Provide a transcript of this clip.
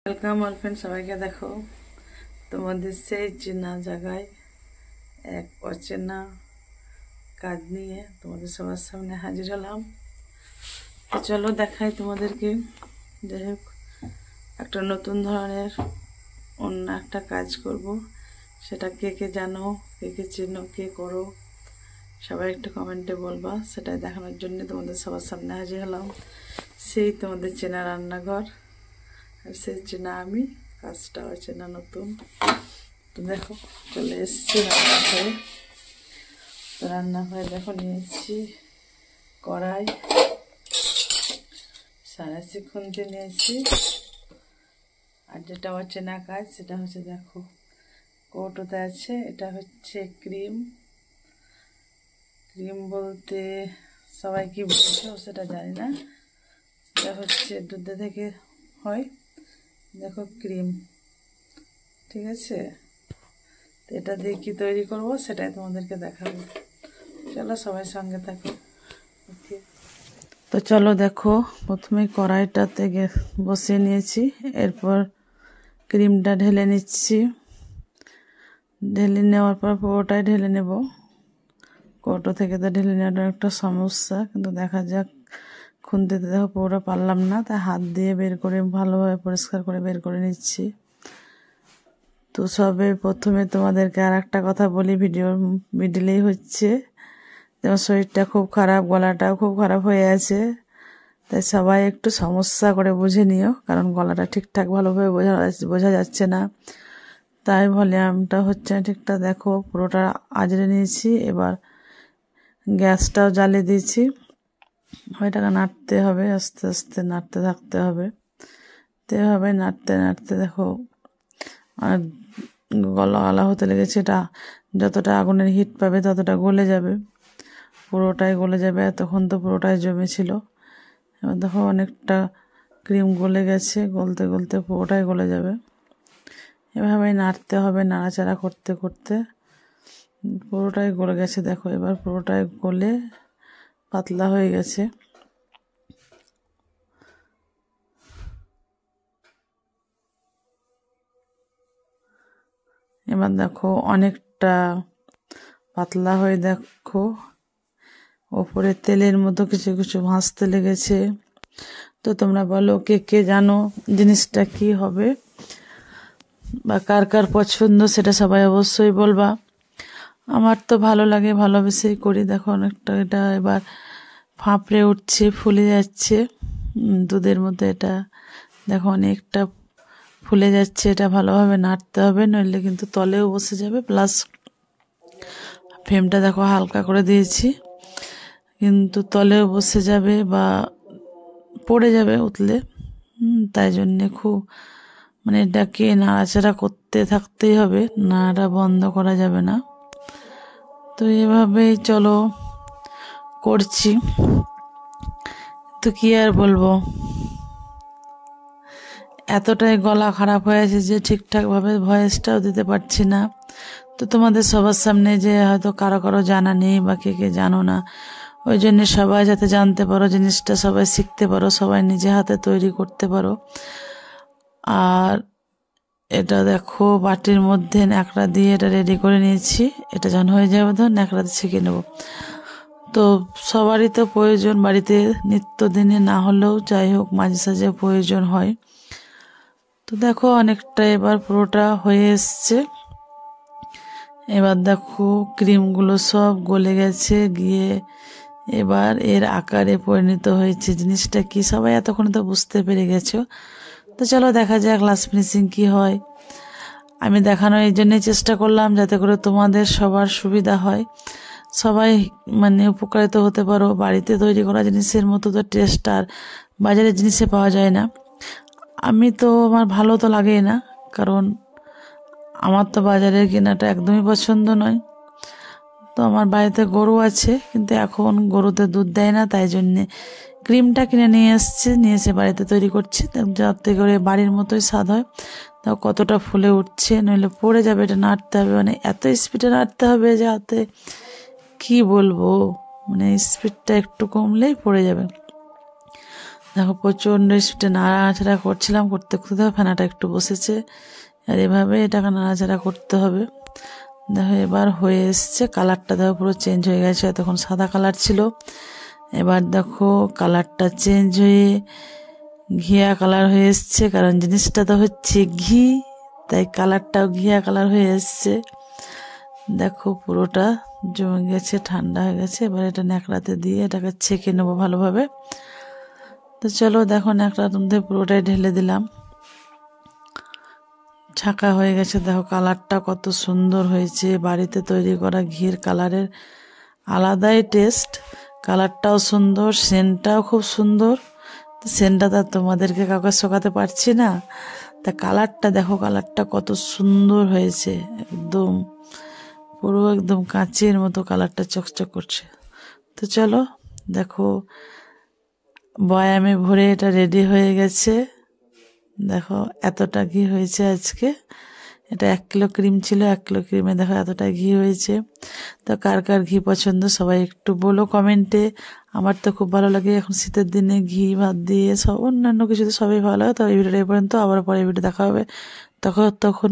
Welcome all friend, সবাইকে দেখো তোমাদের সেই চেনা জায়গায় এক অচেনা কাজ নিয়ে তোমাদের সবার সামনে হাজির হলাম। তো চলো দেখাই তোমাদেরকে। যাই হোক, একটা নতুন ধরনের অন্য একটা কাজ করব। সেটা কে কে জানো, কে কে চেনো, কে করো, সবাই একটু কমেন্টে বলবা। সেটাই দেখানোর জন্য তোমাদের সবার সামনে হাজির হলাম। সেই তোমাদের চেনা রান্নাঘর, আর সেই চেনা আমি, কাজটাও চেনা নতুন। তো দেখো চলে এসছি রান্নাঘরে। তো রান্নাঘরে দেখো নিয়ে এসছি কড়াই, সারাশি খুন্তি নিয়েছি। আর যেটা অচেনা কাজ সেটা হচ্ছে দেখো কৌটোতে আছে, এটা হচ্ছে ক্রিম। ক্রিম বলতে সবাই কি বলছো সেটা জানি না, এটা হচ্ছে দুধে থেকে হয়। দেখো ক্রিম, ঠিক আছে। তো এটা দিয়ে কী তৈরি করব সেটাই তোমাদেরকে দেখাবো। চলো সবাই সঙ্গে থাকো। তো চলো দেখো, প্রথমে কড়াইটাতে বসিয়ে নিয়েছি, এরপর ক্রিমটা ঢেলে নিচ্ছি। ঢেলে নেওয়ার পর পুরোটাই ঢেলে নেব। কৌটো থেকে তো ঢেলে নেওয়াটা একটা সমস্যা, কিন্তু দেখা যাক। খুন্তিতে দেখো পুরোটা পারলাম না, তাই হাত দিয়ে বের করে ভালোভাবে পরিষ্কার করে বের করে নিচ্ছি। তো সবে প্রথমে তোমাদেরকে আর একটা কথা বলি, ভিডিওর মিডিলেই হচ্ছে, যেমন শরীরটা খুব খারাপ, গলাটাও খুব খারাপ হয়ে আছে, তাই সবাই একটু সমস্যা করে বুঝে নিও, কারণ গলাটা ঠিকঠাক ভালোভাবে বোঝা যাচ্ছে না, তাই ভলিউমটা হচ্ছে না ঠিকঠাক। দেখো পুরোটা আজড়ে নিয়েছি, এবার গ্যাসটাও জ্বালিয়ে দিয়েছি। ওইটাকে নাড়তে হবে, আস্তে আস্তে নাড়তে থাকতে হবে। তো এভাবে নাড়তে নাড়তে দেখো আর গলা হতে লেগেছে। এটা যতটা আগুনের হিট পাবে ততটা গলে যাবে, পুরোটাই গলে যাবে। তখন তো পুরোটাই জমেছিল, এবার দেখো অনেকটা ক্রিম গলে গেছে, গলতে গলতে পুরোটাই গলে যাবে। এভাবে নাড়তে হবে, নাড়াচাড়া করতে করতে পুরোটাই গলে গেছে। দেখো এবার পুরোটাই গলে পাতলা হয়ে গেছে। এবার দেখো অনেকটা পাতলা হয়ে দেখো ওপরে তেলের মতো কিছু কিছু ভাসতে লেগেছে। তো তোমরা বলো কে কে জানো জিনিসটা কি হবে, বা কার কার পছন্দ সেটা সবাই অবশ্যই বলবা। আমার তো ভালো লাগে, ভালোবেসেই করি। দেখো অনেকটা এটা এবার ফাঁপড়ে উঠছে, ফুলে যাচ্ছে দুধের মধ্যে। এটা দেখো অনেকটা ফুলে যাচ্ছে, এটা ভালোভাবে নাড়তে হবে, নইলে কিন্তু তলেও বসে যাবে। প্লাস ফ্লেমটা দেখো হালকা করে দিয়েছি, কিন্তু তলেও বসে যাবে বা পড়ে যাবে উতলে। তাই জন্যে খুব এটাকে নাড়াচাড়া করতে থাকতেই হবে, নাড়া বন্ধ করা যাবে না। তো এভাবেই চলো করছি। তো কি আর বলবো, এতটাই গলা খারাপ হয়েছে যে ঠিকঠাকভাবে ভয়েসটাও দিতে পারছি না। তো তোমাদের সবার সামনে যে হয়তো কারো কারো জানা নেই বা কে কে জানো না, ওই জন্য সবাই যাতে জানতে পারো জিনিসটা, সবাই শিখতে পারো, সবাই নিজে হাতে তৈরি করতে পারো। আর এটা দেখো বাটির মধ্যে ন্যাকড়া দিয়ে এটা রেডি করে নিয়েছি। এটা যখন হয়ে যাবে তখন ন্যাকড়াতে ছেঁকে নেব। তো সবারই তো প্রয়োজন, বাড়িতে নিত্যদিনে না হলেও যাই হোক মাঝে সাঝে প্রয়োজন হয়। তো দেখো অনেকটা এবার পুরোটা হয়ে এসছে। এবার দেখো ক্রিমগুলো সব গলে গেছে, গিয়ে এবার এর আকারে পরিণত হয়েছে। জিনিসটা কি সবাই এতক্ষণ তো বুঝতে পেরে গেছো। তো চলো দেখা যাক লাস্ট ফিনিশিং কি হয়। আমি দেখানোর এই জন্যই চেষ্টা করলাম যাতে করে তোমাদের সবার সুবিধা হয়, সবাই উপকারিত হতে পারো। বাড়িতে তৈরি করা জিনিসের মতো তো টেস্ট আর বাজারের জিনিসে পাওয়া যায় না। আমি তো আমার ভালো তো লাগেই না, কারণ আমার তো বাজারের কেনাটা একদমই পছন্দ নয়। তো আমার বাড়িতে গরু আছে, কিন্তু এখন গরুতে দুধ দেয় না, তাই জন্যে ক্রিমটা কিনে নিয়ে এসে বাড়িতে তৈরি করছি, যাতে করে বাড়ির মতোই স্বাদ হয়। তাও কতটা ফুলে উঠছে, নইলে পড়ে যাবে। এটা নাড়তে হবে, এত স্পিডে নাড়তে হবে যাতে কি বলবো, স্পিডটা একটু কমলেই পড়ে যাবে। দেখো প্রচণ্ড স্পিডে নাড়াচাড়া করছিলাম, করতে করতে দেখো ফেনাটা একটু বসেছে। আর এভাবে এটাকে নাড়াচাড়া করতে হবে। দেখো এবার হয়ে এসছে, কালারটা দেখো পুরো চেঞ্জ হয়ে গেছে। তখন সাদা কালার ছিল, এবার দেখো কালারটা চেঞ্জ হয়ে ঘিয়া কালার হয়ে এসছে, কারণ জিনিসটা তো হচ্ছে ঘি, তাই কালারটাও ঘিয়া কালার হয়ে এসছে। দেখো পুরোটা জমে গেছে, ঠান্ডা হয়ে গেছে। এবার এটা ন্যাকড়াতে দিয়ে এটাকে ছেঁকে নেবো ভালোভাবে। তো চলো দেখো ন্যাকড়ার মধ্যে পুরোটাই ঢেলে দিলাম, ছাঁকা হয়ে গেছে। দেখো কালারটা কত সুন্দর হয়েছে, বাড়িতে তৈরি করা ঘির কালারের আলাদাই টেস্ট। কালারটাও সুন্দর, সেন্টটাও খুব সুন্দর। তো সেন্টটা তো তোমাদেরকে কাউকে শোকাতে পারছি না। তা কালারটা দেখো, কালারটা কত সুন্দর হয়েছে, একদম পুরো একদম কাঁচের মতো কালারটা চকচক করছে। তো চলো দেখো বয়ামে ভরে এটা রেডি হয়ে গেছে। দেখো এতটা ঘি হয়েছে আজকে। এটা 1 কিলো ক্রিম ছিল, 1 কিলো ক্রিমে দেখো এতটা ঘি হয়েছে। তো কার কার ঘি পছন্দ সবাই একটু বলো কমেন্টে। আমার তো খুব ভালো লাগে, এখন শীতের দিনে ঘি ভাত দিয়ে সব অন্যান্য কিছু তো সবই ভালো লাগে। তো এই ভিডিওটা এই পর্যন্ত, আবার পরে ভিডিও দেখা হবে। তখন